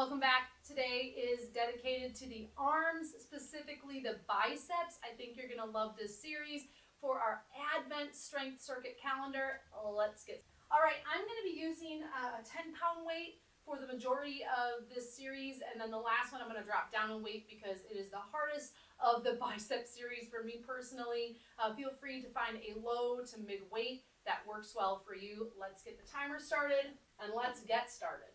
Welcome back. Today is dedicated to the arms, specifically the biceps. I think you're going to love this series for our Advent Strength Circuit calendar. Let's get started. All right, I'm going to be using a 10-pound weight for the majority of this series, and then the last one I'm going to drop down in weight because it is the hardest of the bicep series for me personally. Feel free to find a low to mid weight that works well for you. Let's get the timer started and let's get started.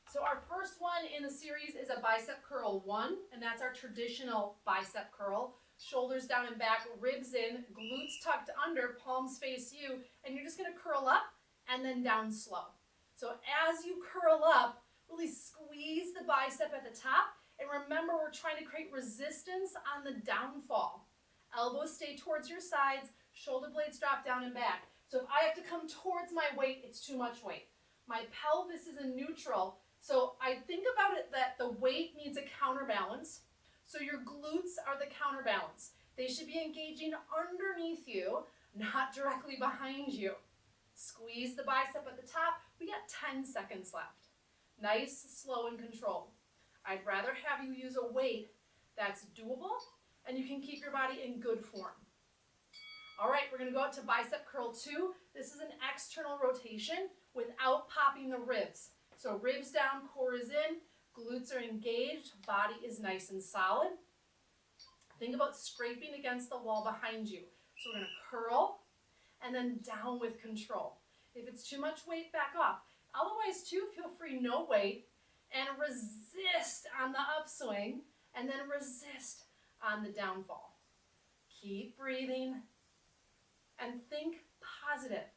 So our first one in the series is a Bicep Curl I, and that's our traditional bicep curl. Shoulders down and back, ribs in, glutes tucked under, palms face you, and you're just going to curl up and then down slow. So as you curl up, really squeeze the bicep at the top, and remember we're trying to create resistance on the downfall. Elbows stay towards your sides, shoulder blades drop down and back. So if I have to come towards my weight, it's too much weight. My pelvis is in neutral, so I think about it that the weight needs a counterbalance. So your glutes are the counterbalance. They should be engaging underneath you, not directly behind you. Squeeze the bicep at the top. We got 10 seconds left. Nice, slow, and controlled. I'd rather have you use a weight that's doable and you can keep your body in good form. All right, we're going to go up to Bicep Curl II. This is an external rotation without popping the ribs. So ribs down, core is in, glutes are engaged, body is nice and solid. Think about scraping against the wall behind you. So we're going to curl and then down with control. If it's too much weight, back off. Otherwise, too, feel free, no weight, and resist on the upswing, and then resist on the downfall. Keep breathing and think positive.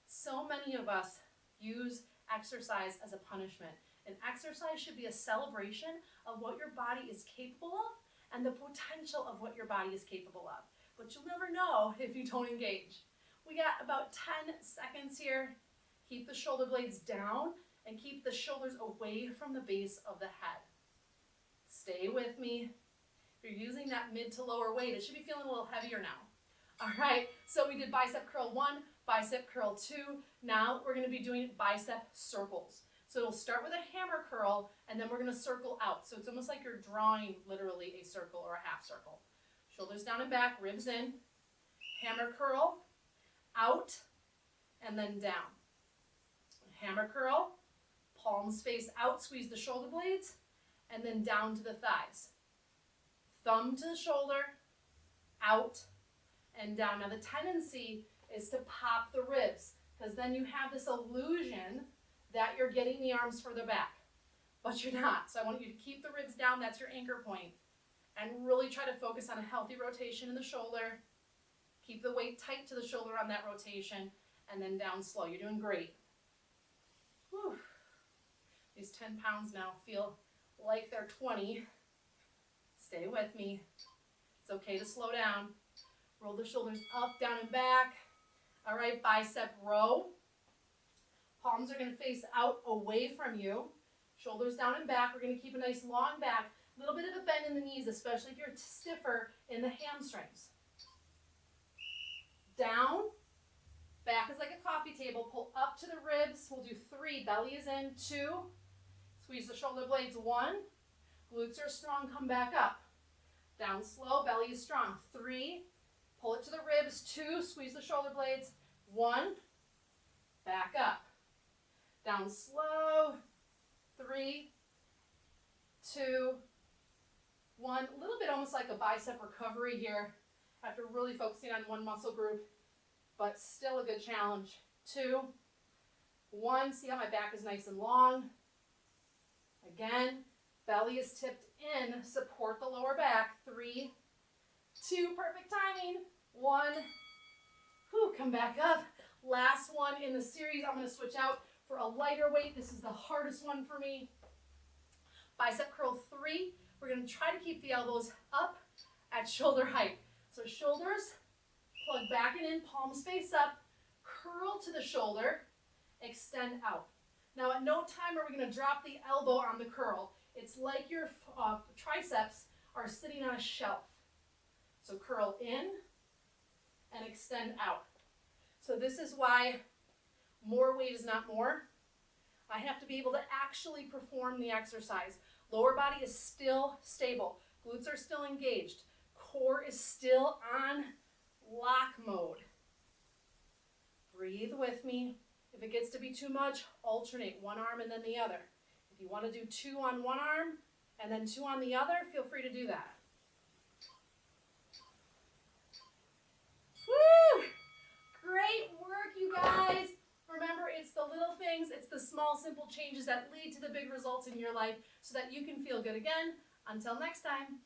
So many of us use exercise as a punishment. And exercise should be a celebration of what your body is capable of and the potential of what your body is capable of. But you'll never know if you don't engage. We got about 10 seconds here. Keep the shoulder blades down and keep the shoulders away from the base of the head. Stay with me. If you're using that mid to lower weight, it should be feeling a little heavier now. All right, so we did Bicep Curl I, Bicep Curl II. Now we're going to be doing bicep circles. So it'll start with a hammer curl, and then we're going to circle out. So it's almost like you're drawing literally a circle or a half circle. Shoulders down and back, ribs in, hammer curl, out, and then down. Hammer curl, palms face out, squeeze the shoulder blades, and then down to the thighs. Thumb to the shoulder, out, and down. Now the tendency is to pop the ribs, because then you have this illusion that you're getting the arms further back, but you're not. So I want you to keep the ribs down, that's your anchor point, and really try to focus on a healthy rotation in the shoulder. Keep the weight tight to the shoulder on that rotation, and then down slow. You're doing great. Whew. These 10 pounds now feel like they're 20. Stay with me. It's okay to slow down. Roll the shoulders up, down, and back. All right, bicep row. Palms are going to face out away from you. Shoulders down and back. We're going to keep a nice long back. A little bit of a bend in the knees, especially if you're stiffer in the hamstrings. Down. Back is like a coffee table. Pull up to the ribs. We'll do 3. Belly is in. 2. Squeeze the shoulder blades. 1. Glutes are strong. Come back up. Down slow. Belly is strong. 3. Pull it to the ribs. 2. Squeeze the shoulder blades. 1. Back up. Down slow. 3, 2, 1. A little bit almost like a bicep recovery here after really focusing on one muscle group, but still a good challenge. 2, 1. See how my back is nice and long. Again, belly is tipped in. Support the lower back. 3, 2. Perfect timing. 1. Whew, come back up. Last one in the series. I'm going to switch out for a lighter weight. This is the hardest one for me. Bicep Curl III. We're going to try to keep the elbows up at shoulder height. So shoulders, plug back and in, palms face up, curl to the shoulder, extend out. Now at no time are we going to drop the elbow on the curl. It's like your triceps are sitting on a shelf. So curl in and extend out. So this is why more weight is not more. I have to be able to actually perform the exercise. Lower body is still stable. Glutes are still engaged. Core is still on lock mode. Breathe with me. If it gets to be too much, alternate one arm and then the other. If you want to do 2 on one arm and then 2 on the other, feel free to do that. Woo! Great work, you guys. Remember, it's the little things, it's the small, simple changes that lead to the big results in your life so that you can feel good again. Until next time.